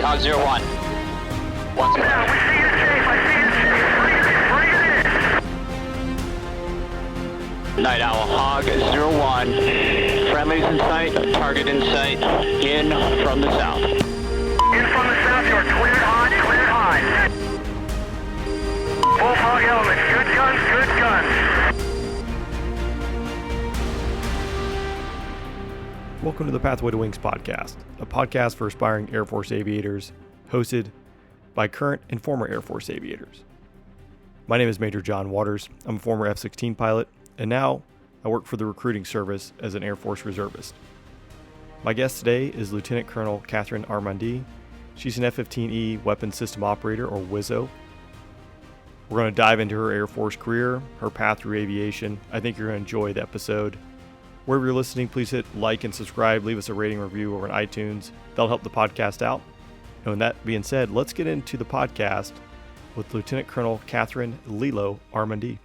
copy. Hog 01. Once more. Yeah, we see you safe. I see you safe. Bring it in. Night Owl, Hog 01. Friendlies in sight, target in sight, in from the south. In from the south, you're cleared hot, cleared hot. Both Hog elements, good guns, good guns. Welcome to the Pathway to Wings podcast, a podcast for aspiring Air Force aviators, hosted by current and former Air Force aviators. My name is Major John Waters. I'm a former F-16 pilot, and now I work for the recruiting service as an Air Force reservist. My guest today is Lieutenant Colonel Cathyrine Armandie. She's an F-15E Weapon System Operator, or WSO. We're going to dive into her Air Force career, her path through aviation. I think you're going to enjoy the episode. Wherever you're listening, please hit like and subscribe. Leave us a rating review over on iTunes. That'll help the podcast out. And with that being said, let's get into the podcast with Lieutenant Colonel Cathyrine Lilo Armandie.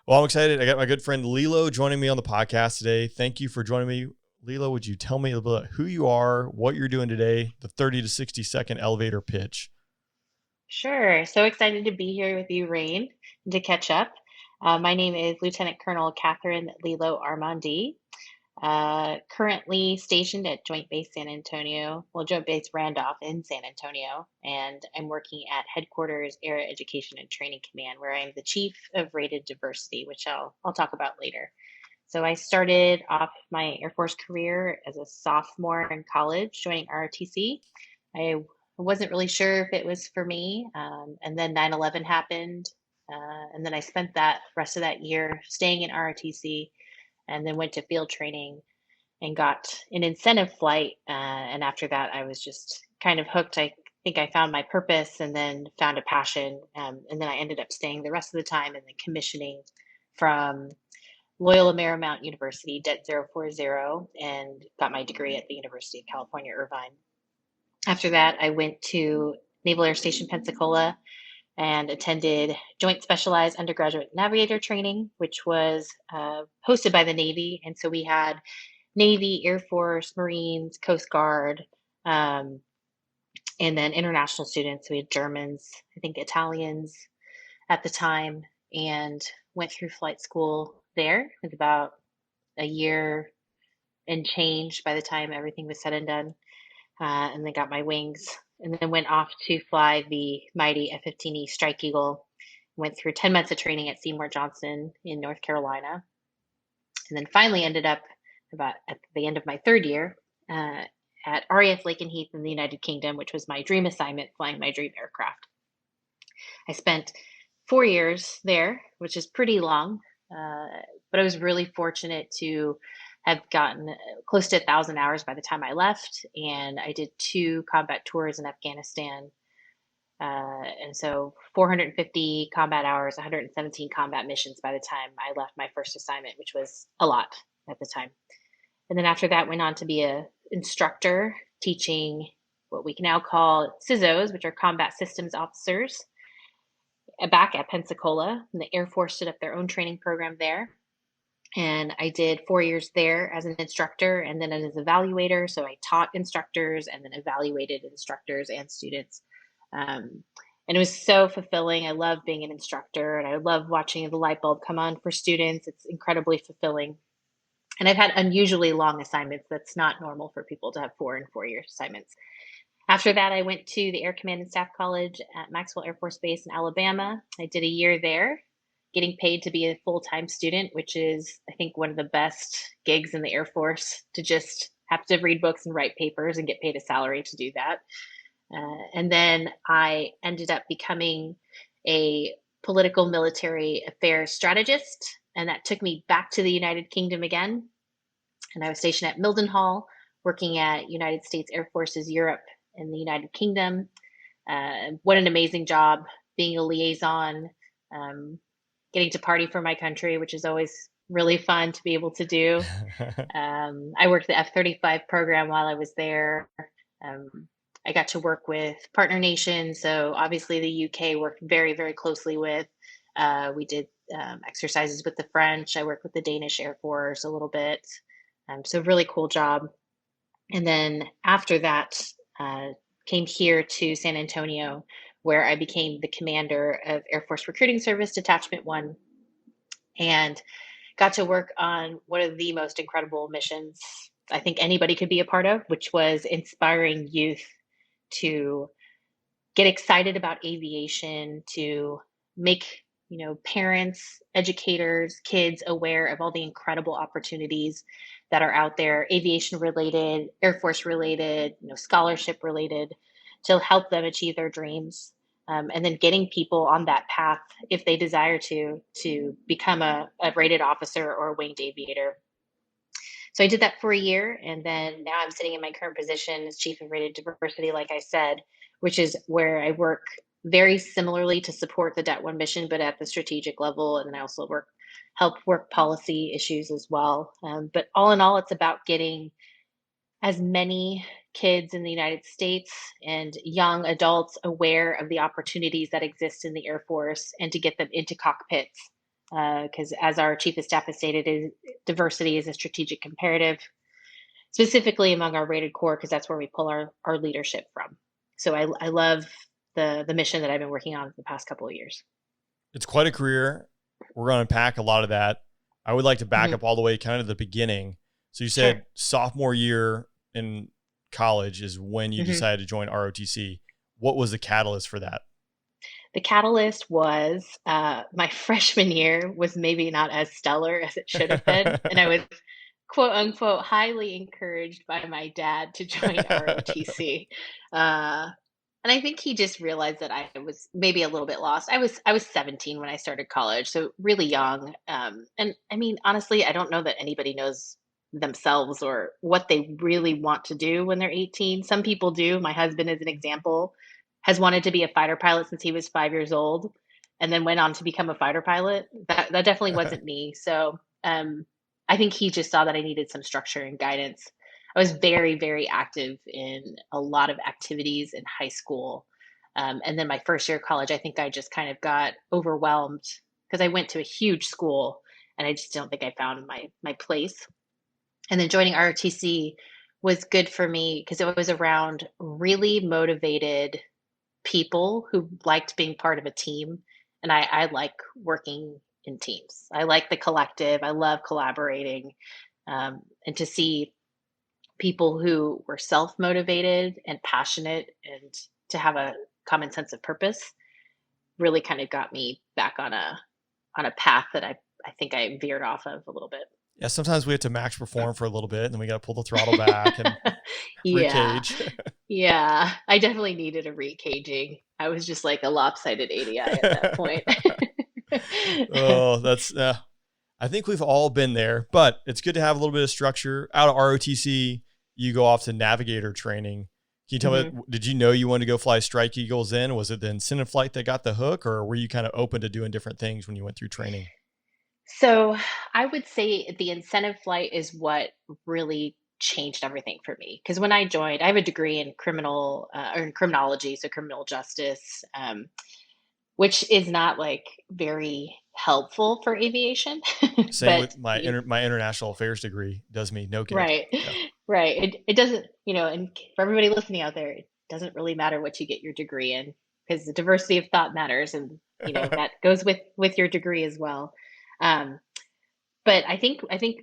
Well, I'm excited. I got my good friend Lilo joining me on the podcast today. Thank you for joining me. Lilo, would you tell me a little bit who you are, what you're doing today, the 30 to 60 second elevator pitch? Sure. So excited to be here with you, Rain, and to catch up. My name is Lieutenant Colonel Cathyrine Lilo Armandie, currently stationed at Joint Base San Antonio, Joint Base Randolph in San Antonio, and I'm working at Headquarters Air Education and Training Command, where I'm the Chief of Rated Diversity, which I'll talk about later. So I started off my Air Force career as a sophomore in college, joining ROTC. I wasn't really sure if it was for me, and then 9/11 happened. And then I spent that rest of that year staying in ROTC, and then went to field training and got an incentive flight. And after that, I was just kind of hooked. I think I found my purpose and then found a passion. And then I ended up staying the rest of the time in the commissioning from Loyola Marymount University, Det 040, and got my degree at the University of California, Irvine. After that, I went to Naval Air Station Pensacola and attended Joint Specialized Undergraduate Navigator Training, which was hosted by the Navy. And so we had Navy, Air Force, Marines, Coast Guard, and then international students. We had Germans, I think Italians at the time, and went through flight school there. It was about a year and change by the time everything was said and done. And then got my wings, and then went off to fly the mighty F-15E Strike Eagle. Went through 10 months of training at Seymour Johnson in North Carolina, and then finally ended up about at the end of my third year at RAF Lakenheath in the United Kingdom, which was my dream assignment, flying my dream aircraft. I spent 4 years there, which is pretty long, but I was really fortunate to have gotten close to 1,000 hours by the time I left, and I did 2 combat tours in Afghanistan, and so 450 combat hours, 117 combat missions by the time I left my first assignment, which was a lot at the time. And then after that, went on to be an instructor teaching what we can now call CISOs, which are Combat Systems Officers, back at Pensacola. And the Air Force stood up their own training program there. And I did 4 years there as an instructor and then as an evaluator. So I taught instructors and then evaluated instructors and students. And it was so fulfilling. I love being an instructor, and I love watching the light bulb come on for students. It's incredibly fulfilling. And I've had unusually long assignments. That's not normal for people to have 4 and 4 year assignments. After that, I went to the Air Command and Staff College at Maxwell Air Force Base in Alabama. I did a year there, getting paid to be a full-time student, which is, I think, one of the best gigs in the Air Force, to just have to read books and write papers and get paid a salary to do that. And then I ended up becoming a political military affairs strategist, and that took me back to the United Kingdom again. And I was stationed at Mildenhall, working at United States Air Forces Europe and the United Kingdom. What an amazing job, being a liaison, getting to party for my country, which is always really fun to be able to do. I worked the F-35 program while I was there. I got to work with partner nations. So obviously the UK worked very, very closely with. We did exercises with the French. I worked with the Danish Air Force a little bit. So really cool job. And then after that, came here to San Antonio, where I became the commander of Air Force Recruiting Service Detachment 1, and got to work on one of the most incredible missions I think anybody could be a part of, which was inspiring youth to get excited about aviation, to make parents, educators, kids aware of all the incredible opportunities that are out there, aviation related, Air Force related, scholarship related, to help them achieve their dreams. And then getting people on that path, if they desire to become a rated officer or a winged aviator. So I did that for a year, and then now I'm sitting in my current position as chief of rated diversity, like I said, which is where I work very similarly to support the DET1 mission, but at the strategic level. And then I also help work policy issues as well. But all in all, it's about getting as many kids in the United States and young adults aware of the opportunities that exist in the Air Force and to get them into cockpits. Because as our chief of staff has stated, diversity is a strategic imperative, specifically among our rated corps, because that's where we pull our leadership from. So I love the mission that I've been working on for the past couple of years. It's quite a career. We're going to unpack a lot of that. I would like to back up all the way kind of the beginning. So you said sophomore year in college is when you decided to join ROTC. What was the catalyst for that? The catalyst was my freshman year was maybe not as stellar as it should have been. And I was, quote unquote, highly encouraged by my dad to join ROTC. And I think he just realized that I was maybe a little bit lost. I was 17 when I started college, so really young. And I mean, honestly, I don't know that anybody knows themselves or what they really want to do when they're 18. Some people do. My husband, as an example, has wanted to be a fighter pilot since he was 5 years old, and then went on to become a fighter pilot. That definitely wasn't me. So I think he just saw that I needed some structure and guidance. I was very, very active in a lot of activities in high school. And then my first year of college, I think I just kind of got overwhelmed because I went to a huge school and I just don't think I found my place. And then joining ROTC was good for me because it was around really motivated people who liked being part of a team. And I like working in teams. I like the collective. I love collaborating. And to see people who were self-motivated and passionate and to have a common sense of purpose really kind of got me back on a path that I think I veered off of a little bit. Yeah, sometimes we have to max perform for a little bit and then we got to pull the throttle back and recage. Yeah, I definitely needed a recaging. I was just like a lopsided ADI at that point. Oh, that's I think we've all been there, but it's good to have a little bit of structure. Out of ROTC, you go off to navigator training. Can you tell me, did you know you wanted to go fly Strike Eagles in? Was it the incentive flight that got the hook, or were you kind of open to doing different things when you went through training? So I would say the incentive flight is what really changed everything for me. Because when I joined, I have a degree in or in criminology, so criminal justice, which is not like very helpful for aviation. Same But with my international affairs degree does me no good. right, Yeah. right. It doesn't, and for everybody listening out there, it doesn't really matter what you get your degree in because the diversity of thought matters, and that goes with your degree as well. Um, but I think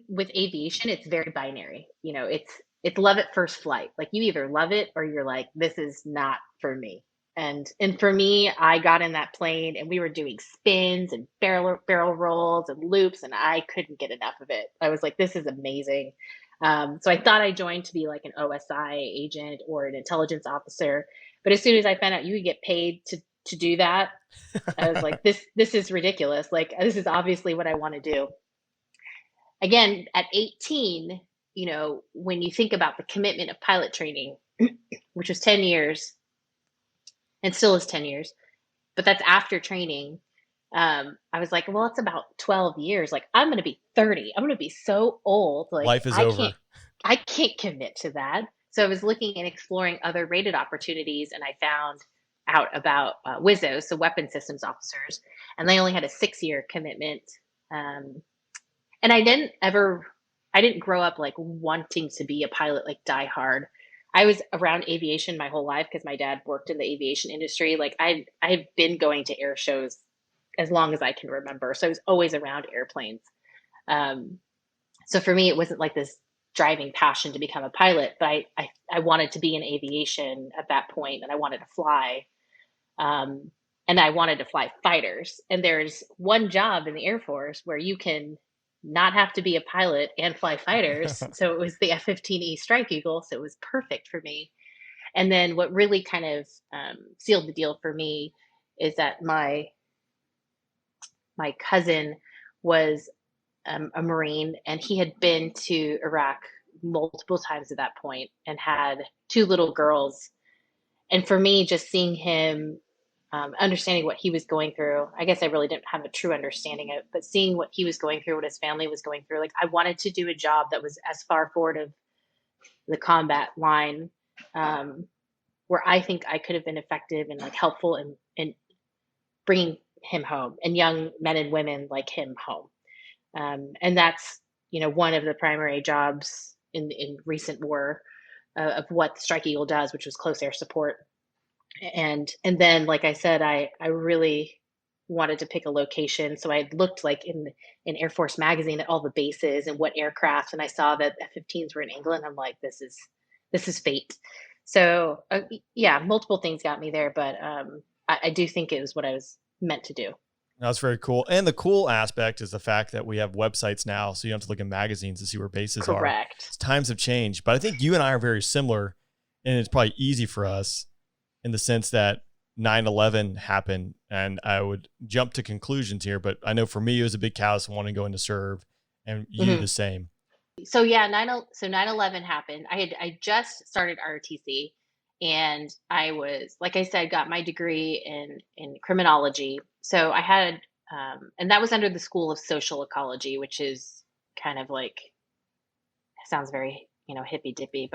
with aviation, it's very binary. It's love at first flight. Like you either love it or you're like, this is not for me. And for me, I got in that plane and we were doing spins and barrel rolls and loops, and I couldn't get enough of it. I was like, this is amazing. So I thought I joined to be like an OSI agent or an intelligence officer. But as soon as I found out you could get paid to do that, I was like, this is ridiculous. Like, this is obviously what I want to do. Again, at 18, when you think about the commitment of pilot training, which was 10 years and still is 10 years, but that's after training. I was like, well, it's about 12 years. Like, I'm going to be 30. I'm going to be so old. Like, life is over. I can't commit to that. So I was looking and exploring other rated opportunities, and I found out about WSO, so Weapon Systems Officers, and they only had a 6-year commitment. And I didn't grow up like wanting to be a pilot, like die hard. I was around aviation my whole life because my dad worked in the aviation industry. Like I've been going to air shows as long as I can remember. So I was always around airplanes. Um, so for me, it wasn't like this driving passion to become a pilot, but I wanted to be in aviation at that point, and I wanted to fly. Um, and I wanted to fly fighters. And there's one job in the Air Force where you can not have to be a pilot and fly fighters. So it was the F-15E Strike Eagle. So it was perfect for me. And then what really kind of sealed the deal for me is that my cousin was a Marine, and he had been to Iraq multiple times at that point and had two little girls. And for me, just seeing him, understanding what he was going through, I guess I really didn't have a true understanding of it, but seeing what he was going through, what his family was going through, like I wanted to do a job that was as far forward of the combat line, um, where I think I could have been effective and like helpful in bringing him home and young men and women like him home. And that's, one of the primary jobs in recent war of what the Strike Eagle does, which was close air support. And then, like I said, I really wanted to pick a location, so I looked like in Air Force magazine at all the bases and what aircraft, and I saw that F-15s were in England. I'm like, this is fate. So yeah, multiple things got me there, but I do think it was what I was meant to do. That's very cool. And the cool aspect is the fact that we have websites now, so you don't have to look at magazines to see where bases are. Correct. Times have changed, but I think you and I are very similar, and it's probably easy for us in the sense that 9/11 happened, and I would jump to conclusions here, but I know for me, it was a big catalyst wanting to go into serve, and you Mhm. the same. So yeah, 9/11 happened. I just started ROTC, and I was, like I said, got my degree in criminology. So I had and that was under the School of Social Ecology, which is kind of like, sounds very, hippy dippy,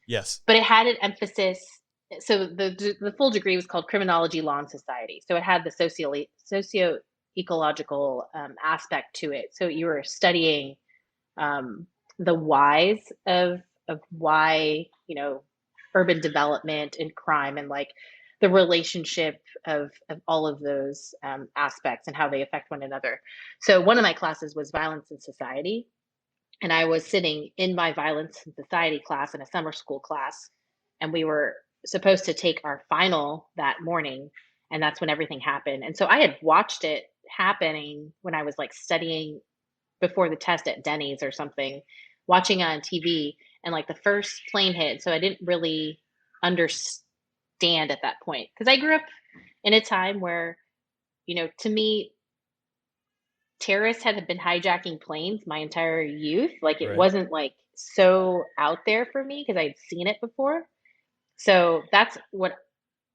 Yes. but it had an emphasis. So the full degree was called Criminology, Law, and Society. So it had the socio ecological aspect to it. So you were studying um, the whys of why, urban development and crime, and like the relationship of all of those aspects and how they affect one another. So one of my classes was violence in society, and I was sitting in my violence in society class in a summer school class, and we were supposed to take our final that morning, and that's when everything happened. And so I had watched it happening when I was like studying before the test at Denny's or something, watching on TV, and like the first plane hit. So I didn't really understand at that point because I grew up in a time where, to me, terrorists had been hijacking planes my entire youth. Like it Right. wasn't like so out there for me because I'd seen it before. So that's what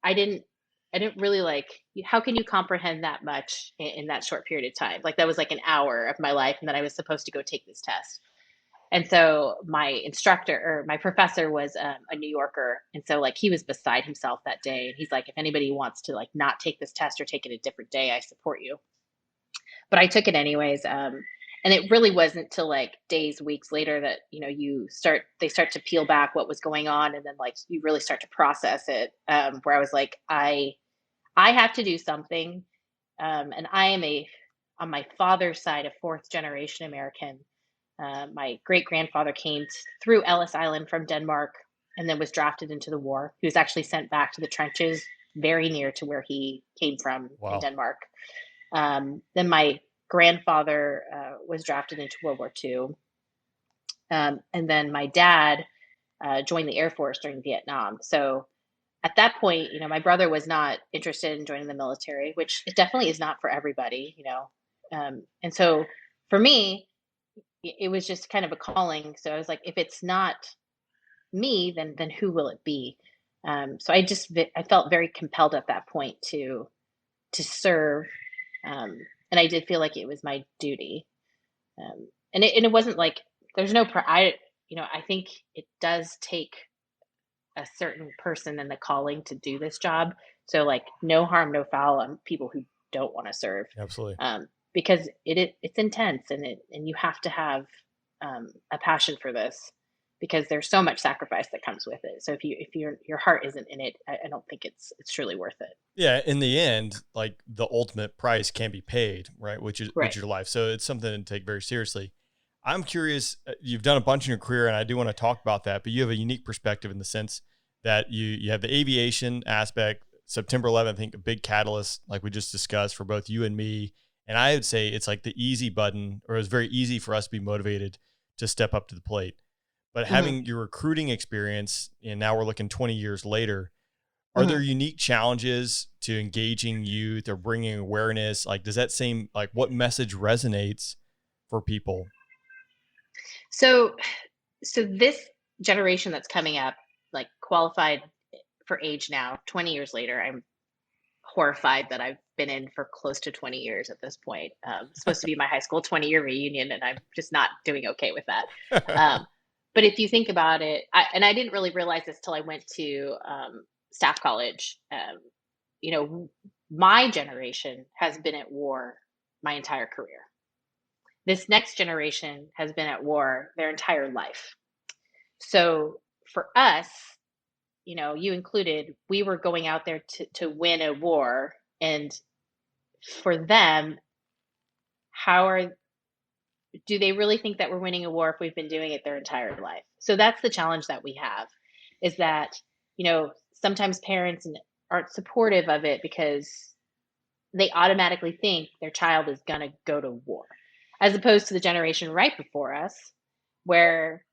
I didn't. I didn't really like. How can you comprehend that much in that short period of time? Like that was like an hour of my life, and then I was supposed to go take this test. And so my instructor or my professor was a New Yorker, and so like he was beside himself that day. And he's like, if anybody wants to like not take this test or take it a different day, I support you. But I took it anyways. And it really wasn't till like days, weeks later that they start to peel back what was going on, and then like you really start to process it. Where I was like, I have to do something, and I am on my father's side a fourth generation American. My great grandfather came through Ellis Island from Denmark and then was drafted into the war. He was actually sent back to the trenches very near to where he came from in Wow. Denmark. Then my grandfather was drafted into World War II. And then my dad joined the Air Force during Vietnam. So at that point, my brother was not interested in joining the military, which it definitely is not for everybody. And so for me, it was just kind of a calling. So I was like, if it's not me, then who will it be? So I felt very compelled at that point to serve, and I did feel like it was my duty. And it wasn't like there's no I think it does take a certain person and the calling to do this job. So like no harm, no foul on people who don't want to serve, Absolutely. because it's intense, and you have to have a passion for this. because there's so much sacrifice that comes with it. So if your heart isn't in it, I don't think it's truly worth it. Yeah, in the end, like the ultimate price can be paid, right? Which Right. is your life. So it's something to take very seriously. I'm curious, you've done a bunch in your career and I do want to talk about that, but you have a unique perspective in the sense that you have the aviation aspect. September 11th, I think a big catalyst, like we just discussed, for both you and me. And I would say it's like the easy button, or it was very easy for us to be motivated to step up to the plate. But Hmm. having your recruiting experience, and now we're looking 20 years later, are there Hmm. unique challenges to engaging youth or bringing awareness? Like, does that seem like what message resonates for people? So so this generation that's coming up, like qualified for age now, 20 years later, I'm horrified that I've been in for close to 20 years at this point. It's supposed to be my high school 20-year reunion, and I'm just not doing okay with that. Um, but if you think about it, I didn't really realize this till I went to staff college. You know, my generation has been at war my entire career. This next generation has been at war their entire life. So for us, you included, we were going out there to win a war. And for them, how are do they really think that we're winning a war if we've been doing it their entire life? So that's the challenge that we have, is that, sometimes parents aren't supportive of it because they automatically think their child is going to go to war, as opposed to the generation right before us, where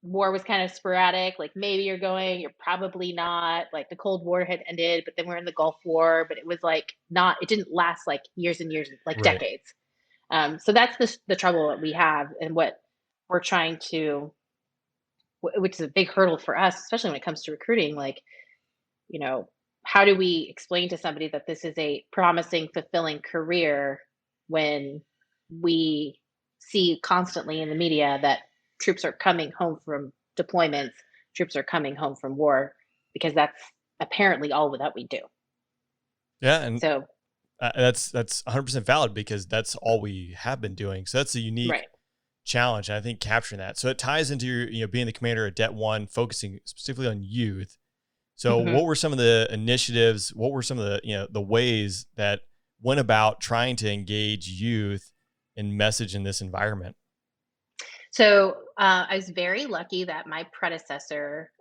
war was kind of sporadic. Like, maybe you're going, you're probably not. Like, the Cold War had ended, but then we're in the Gulf War, but it was like not, it didn't last like years and years, like Right. decades. So that's the trouble that we have, and what we're trying to, which is a big hurdle for us, especially when it comes to recruiting. Like, you know, how do we explain to somebody that this is a promising, fulfilling career when we see constantly in the media that troops are coming home from deployments, troops are coming home from war, because that's apparently all that we do. Yeah. And So, that's 100% valid because that's all we have been doing. So that's a unique right. challenge. And I think capturing that. So it ties into your, being the commander at Det 1, focusing specifically on youth. So Mhm. what were some of the initiatives? What were some of the, the ways that went about trying to engage youth and message in this environment? So I was very lucky that my predecessor,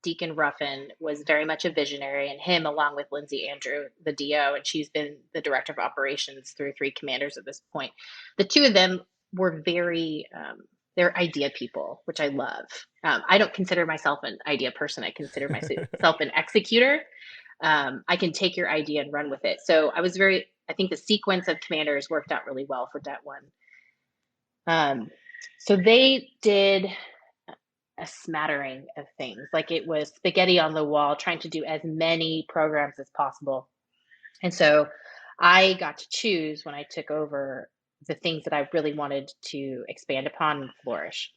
Deacon Ruffin, was very much a visionary, and him, along with Lindsay Andrew, the DO, and she's been the director of operations through three commanders at this point. The two of them were they're idea people, which I love. I don't consider myself an idea person. I consider myself an executor. I can take your idea and run with it. So I think the sequence of commanders worked out really well for Det 1. Um, so they did a smattering of things. Like, it was spaghetti on the wall, trying to do as many programs as possible. And so I got to choose, when I took over, the things that I really wanted to expand upon and flourish.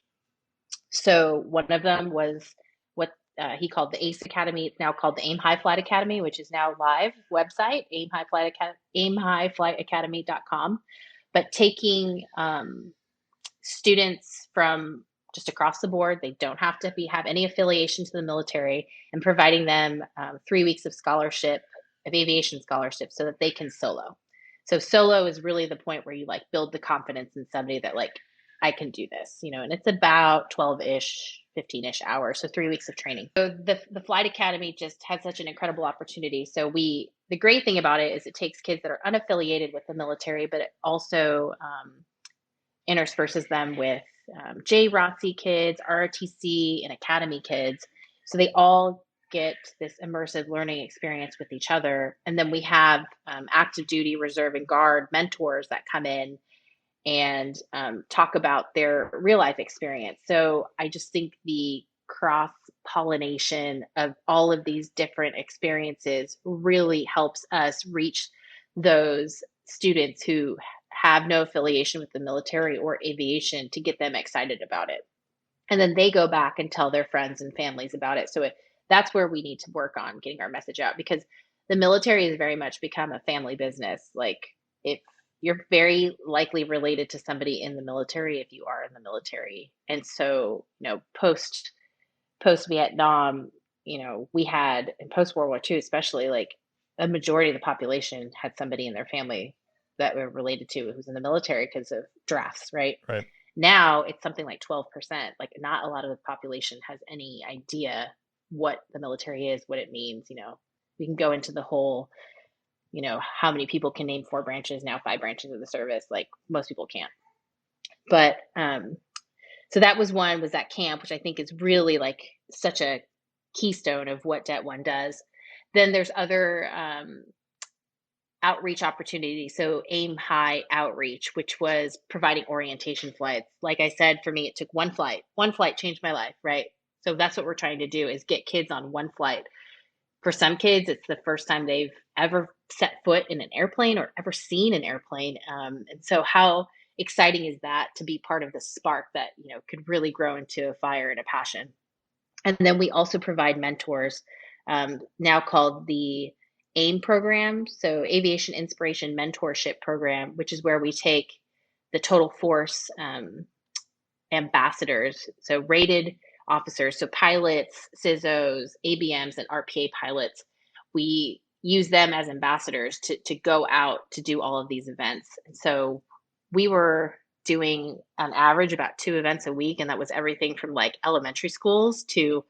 So one of them was what he called the ACE Academy. It's now called the Aim High Flight Academy, which is now live website, aimhighflightacademy.com. But taking students from just across the board. They don't have to have any affiliation to the military, and providing them 3 weeks of scholarship, of aviation scholarship, so that they can solo. So solo is really the point where you like build the confidence in somebody that, like, I can do this, and it's about 12-ish, 15-ish hours. So 3 weeks of training. So the Flight Academy just had such an incredible opportunity. So the great thing about it is it takes kids that are unaffiliated with the military, but it also intersperses them with JROTC kids, ROTC, and Academy kids. So they all get this immersive learning experience with each other. And then we have active duty, reserve, and guard mentors that come in and talk about their real life experience. So I just think the cross pollination of all of these different experiences really helps us reach those students who have no affiliation with the military or aviation, to get them excited about it. And then they go back and tell their friends and families about it. So that's where we need to work on getting our message out, because the military has very much become a family business. Like, if you're very likely related to somebody in the military if you are in the military. And so, post Vietnam, we had, and post World War II, especially, like a majority of the population had somebody in their family that were related to who's in the military because of drafts, right? Right. Now it's something like 12%. Like, not a lot of the population has any idea what the military is, what it means. We can go into the whole, how many people can name 4 branches, now 5 branches of the service. Like, most people can't. But so that was that camp, which I think is really like such a keystone of what Det 1 does. Then there's other outreach opportunities. So Aim High Outreach, which was providing orientation flights. Like I said, for me, it took one flight. One flight changed my life, right? So that's what we're trying to do, is get kids on one flight. For some kids, it's the first time they've ever set foot in an airplane or ever seen an airplane. And so how exciting is that, to be part of the spark that, could really grow into a fire and a passion. And then we also provide mentors, now called the AIM program, so Aviation Inspiration Mentorship Program, which is where we take the total force ambassadors, so rated officers, so pilots, CISOs, ABMs, and RPA pilots. We use them as ambassadors to go out to do all of these events. And so we were doing on average about 2 events a week, and that was everything from like elementary schools to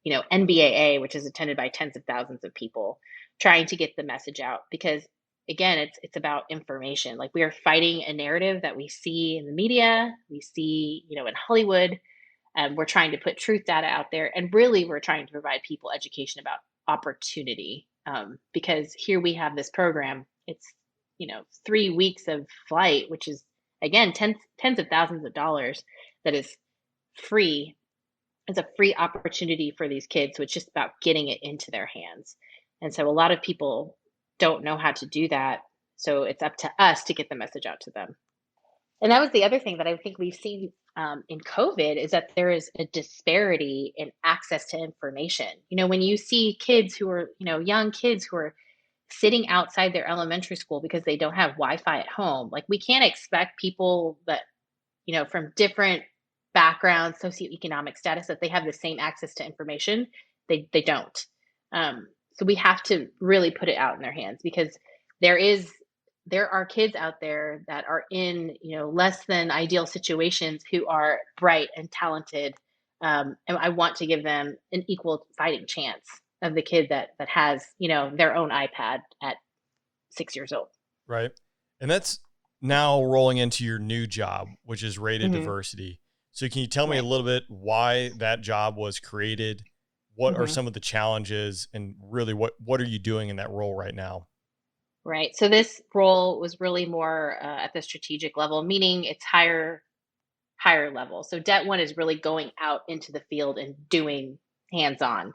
NBAA, which is attended by tens of thousands of people, trying to get the message out. Because again, it's about information. Like, we are fighting a narrative that we see in the media, we see, in Hollywood. We're trying to put truth data out there, and really we're trying to provide people education about opportunity. Because here we have this program. It's 3 weeks of flight, which is, again, tens of thousands of dollars, that is free. It's a free opportunity for these kids. So it's just about getting it into their hands. And so a lot of people don't know how to do that. So it's up to us to get the message out to them. And that was the other thing that I think we've seen in COVID, is that there is a disparity in access to information. When you see kids who are, young kids who are sitting outside their elementary school because they don't have Wi-Fi at home, like, we can't expect people that, from different backgrounds, socioeconomic status, that they have the same access to information. They don't. So we have to really put it out in their hands, because there are kids out there that are in, less than ideal situations, who are bright and talented. And I want to give them an equal fighting chance of the kid that has, their own iPad at 6 years old. Right. And that's now rolling into your new job, which is rated diversity. So can you tell me a little bit why that job was created? What are some of the challenges, and really what are you doing in that role right now? Right. So this role was really more at the strategic level, meaning it's higher level. So Det 1 is really going out into the field and doing hands-on.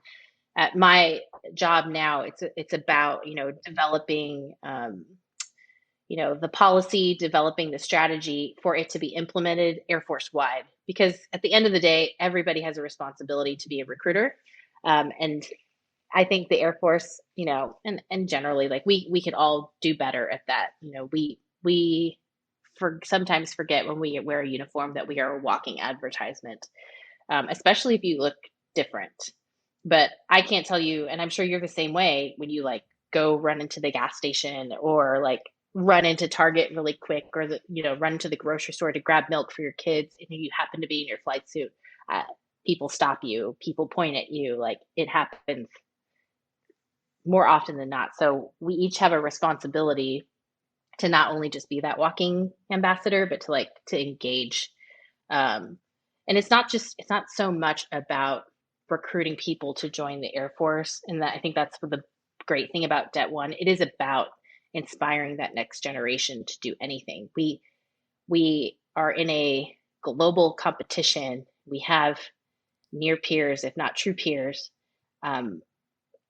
At my job now, it's about, developing, the policy, developing the strategy for it to be implemented Air Force wide. Because at the end of the day, everybody has a responsibility to be a recruiter. And I think the Air Force, and generally, like, we could all do better at that. We sometimes forget, when we wear a uniform, that we are a walking advertisement, especially if you look different. But I can't tell you, and I'm sure you're the same way, when you like go run into the gas station, or like run into Target really quick, or run into the grocery store to grab milk for your kids, and you happen to be in your flight suit. People stop you, people point at you. Like, it happens more often than not. So we each have a responsibility to not only just be that walking ambassador, but to engage. And it's not so much about recruiting people to join the Air Force. And I think that's the great thing about Det 1. It is about inspiring that next generation to do anything. We are in a global competition. We have near peers, if not true peers.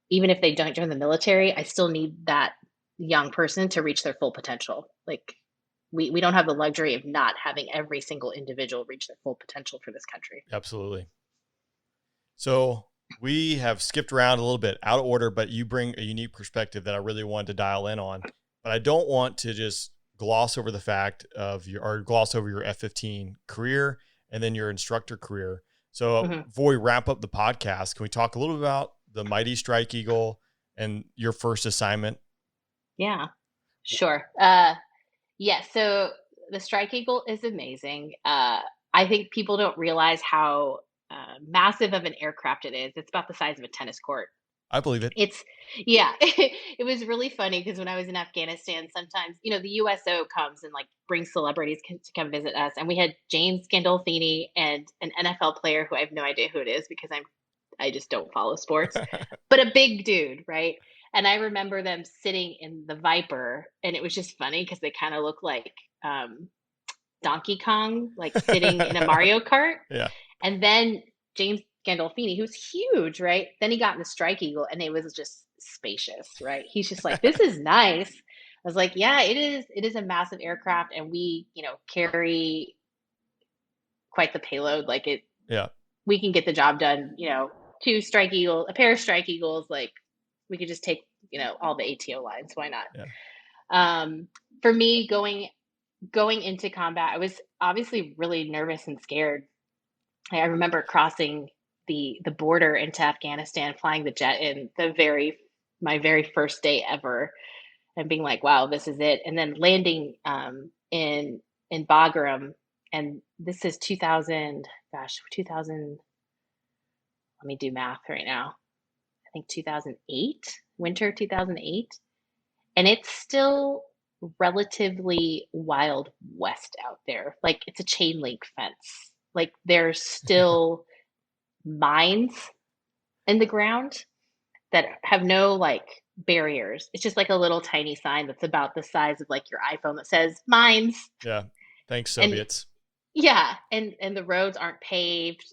Even if they don't join the military, I still need that young person to reach their full potential. Like, we don't have the luxury of not having every single individual reach their full potential for this country. Absolutely. So we have skipped around a little bit out of order, but you bring a unique perspective that I really wanted to dial in on. But I don't want to just gloss over the fact of gloss over your F-15 career and then your instructor career. So before we wrap up the podcast, can we talk a little bit about the Mighty Strike Eagle and your first assignment? Yeah, sure. Yeah, so the Strike Eagle is amazing. I think people don't realize how massive of an aircraft it is. It's about the size of a tennis court. I believe it. It's yeah, it was really funny because when I was in Afghanistan, sometimes, the USO comes and like brings celebrities to come visit us. And we had James Gandolfini and an NFL player who I have no idea who it is because I just don't follow sports, but a big dude, right? And I remember them sitting in the Viper, and it was just funny because they kind of look like Donkey Kong, like sitting in a Mario Kart. Yeah. And then James Gandolfini, who's huge, right? Then he got in the Strike Eagle, and it was just spacious, right? He's just like, this is nice. I was like, yeah, it is. It is a massive aircraft, and we, carry quite the payload. Like Yeah. we can get the job done. Two Strike Eagles, a pair of Strike Eagles, like we could just take, all the ATO lines. Why not? Yeah. For me, going into combat, I was obviously really nervous and scared. I remember crossing the border into Afghanistan, flying the jet in my very first day ever, and being like, wow, this is it. And then landing in Bagram, and this is 2000. Let me do math right now. I think 2008, winter 2008, and it's still relatively wild west out there. Like it's a chain link fence. Like there's still mines in the ground that have no like barriers. It's just like a little tiny sign that's about the size of like your iPhone that says mines. Yeah. Thanks, And Soviets. yeah, and the roads aren't paved,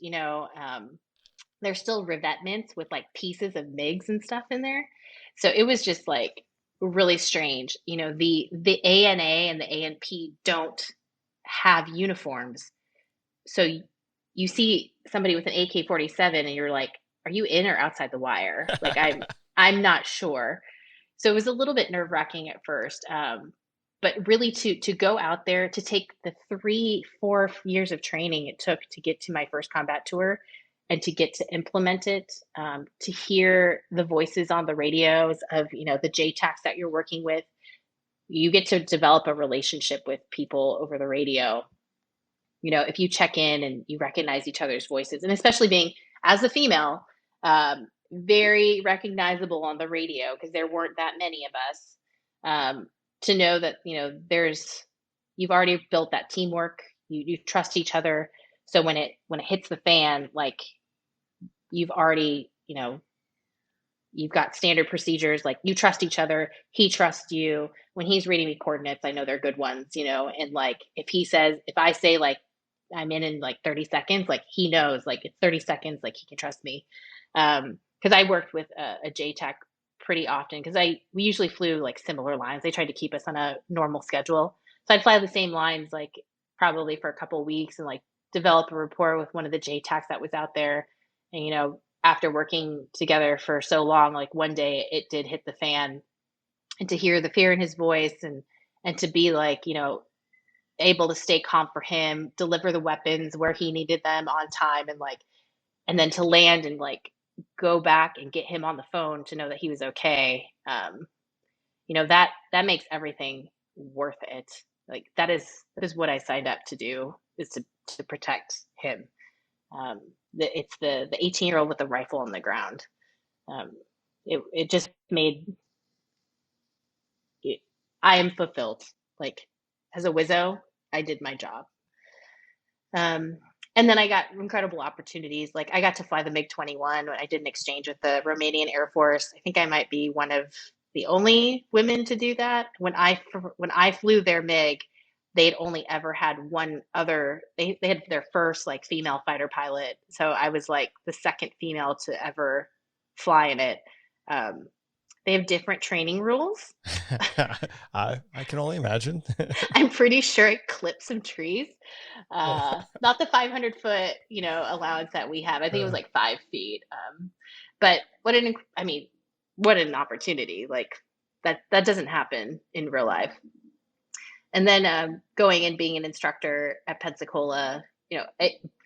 there's still revetments with like pieces of MiGs and stuff in there. So it was just like really strange. The ANA and the ANP don't have uniforms. So you see somebody with an AK-47 and you're like, are you in or outside the wire? Like I'm not sure. So it was a little bit nerve-wracking at first. But really to go out there, to take the 3-4 years of training it took to get to my first combat tour and to get to implement it, to hear the voices on the radios of, the JTACs that you're working with, you get to develop a relationship with people over the radio. If you check in and you recognize each other's voices, and especially being as a female, very recognizable on the radio because there weren't that many of us, to know that, you've already built that teamwork, you trust each other. So when it hits the fan, like you've already, you've got standard procedures, like you trust each other, he trusts you. When he's reading me coordinates, I know they're good ones, and like if I say like I'm in like 30 seconds, like he knows like it's 30 seconds, like he can trust me. Because I worked with a JTAC pretty often because we usually flew like similar lines. They tried to keep us on a normal schedule. So I'd fly the same lines like probably for a couple of weeks and like develop a rapport with one of the JTACs that was out there. And after working together for so long, like one day it did hit the fan, and to hear the fear in his voice and to be like, able to stay calm for him, deliver the weapons where he needed them on time, and then to land and like go back and get him on the phone to know that he was okay. That makes everything worth it. Like that is what I signed up to do, is to protect him. It's the 18-year-old with a rifle on the ground. It just made it, I am fulfilled. Like as a WSO, I did my job. And then I got incredible opportunities. Like I got to fly the MiG-21 when I did an exchange with the Romanian Air Force. I think I might be one of the only women to do that. When I flew their MiG, they'd only ever had one other. They had their first like female fighter pilot. So I was like the second female to ever fly in it. They have different training rules. I can only imagine. I'm pretty sure it clipped some trees. Not the 500-foot, allowance that we have. I think it was like 5 feet. But what an opportunity. Like that doesn't happen in real life. And then going and being an instructor at Pensacola,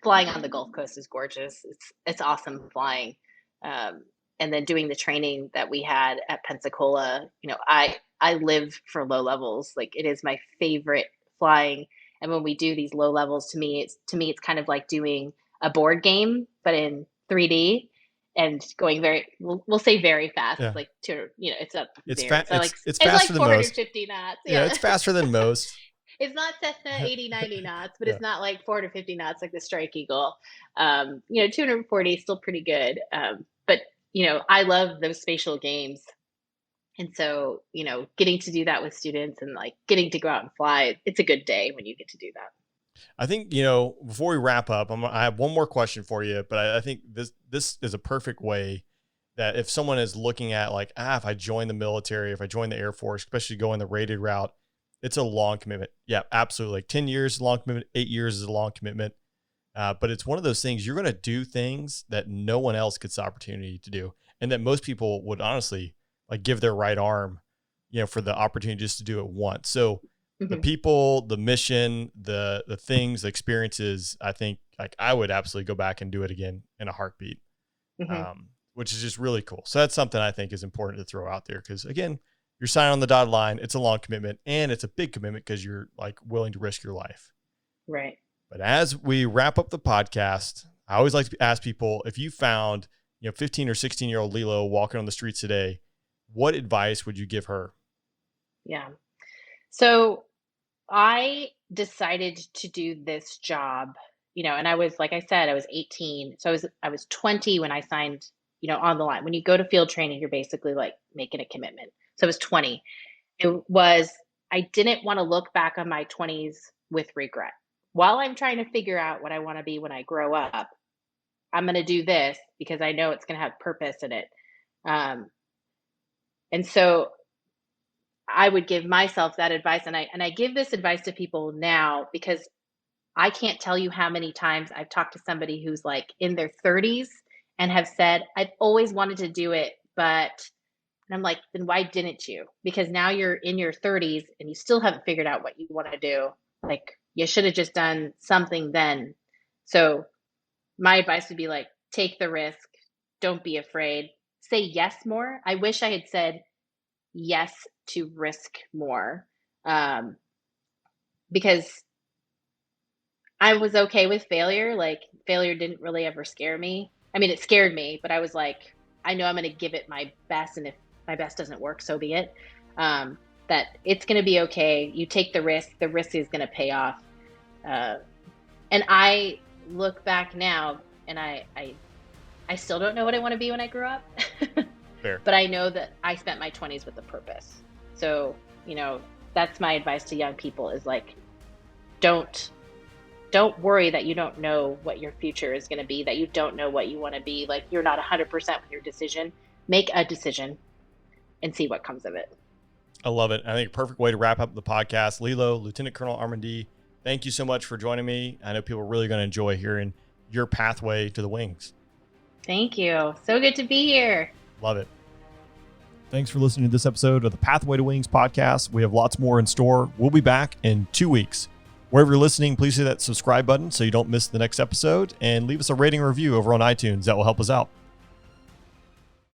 flying on the Gulf Coast is gorgeous. It's awesome flying. And then doing the training that we had at Pensacola, I live for low levels. Like, it is my favorite flying. And when we do these low levels, to me it's kind of like doing a board game, but in 3D. And going we'll say very fast, Yeah. like it's up It's there. So it's faster like than most. 450 knots. Yeah, it's faster than most. It's not Cessna 80, 90 knots, but Yeah. it's not like 450 knots like the Strike Eagle. 240 is still pretty good. But I love those spatial games. And so, getting to do that with students and like getting to go out and fly, it's a good day when you get to do that. I think, before we wrap up, I have one more question for you, but I think this is a perfect way that if someone is looking at like, if I join the military, if I join the Air Force, especially going the rated route, it's a long commitment. Yeah, absolutely. Like 10 years is a long commitment. 8 years is a long commitment. But it's one of those things, you're going to do things that no one else gets the opportunity to do. And that most people would honestly like give their right arm, for the opportunity just to do it once. So the people, the mission, the things, the experiences, I think like I would absolutely go back and do it again in a heartbeat, which is just really cool. So that's something I think is important to throw out there. Cause again, you're signing on the dotted line. It's a long commitment and it's a big commitment because you're like willing to risk your life. Right. But as we wrap up the podcast, I always like to ask people, if you found, 15 or 16-year-old Lilo walking on the streets today, what advice would you give her? Yeah. So I decided to do this job, and I was, like I said, I was 18. So I was 20 when I signed, on the line. When you go to field training, you're basically like making a commitment. So I was 20. I didn't want to look back on my 20s with regret. While I'm trying to figure out what I want to be when I grow up, I'm going to do this because I know it's going to have purpose in it. And so I would give myself that advice. And I give this advice to people now because I can't tell you how many times I've talked to somebody who's like in their 30s and have said, I've always wanted to do it, and I'm like, then why didn't you? Because now you're in your 30s and you still haven't figured out what you want to do. Like, you should have just done something then. So my advice would be like, take the risk. Don't be afraid. Say yes more. I wish I had said yes to risk more, because I was okay with failure. Like, failure didn't really ever scare me. I mean, it scared me, but I was like, I know I'm going to give it my best. And if my best doesn't work, so be it. That it's going to be okay. You take the risk is going to pay off. And I look back now and I still don't know what I want to be when I grow up. Fair. But I know that I spent my 20s with a purpose. So, that's my advice to young people is like, don't worry that you don't know what your future is going to be, that you don't know what you want to be. Like, you're not 100% with your decision. Make a decision and see what comes of it. I love it. I think a perfect way to wrap up the podcast. Lilo, Lieutenant Colonel Armandie, thank you so much for joining me. I know people are really going to enjoy hearing your pathway to the wings. Thank you. So good to be here. Love it. Thanks for listening to this episode of the Pathway to Wings podcast. We have lots more in store. We'll be back in 2 weeks. Wherever you're listening, please hit that subscribe button so you don't miss the next episode, and leave us a rating or review over on iTunes. That will help us out.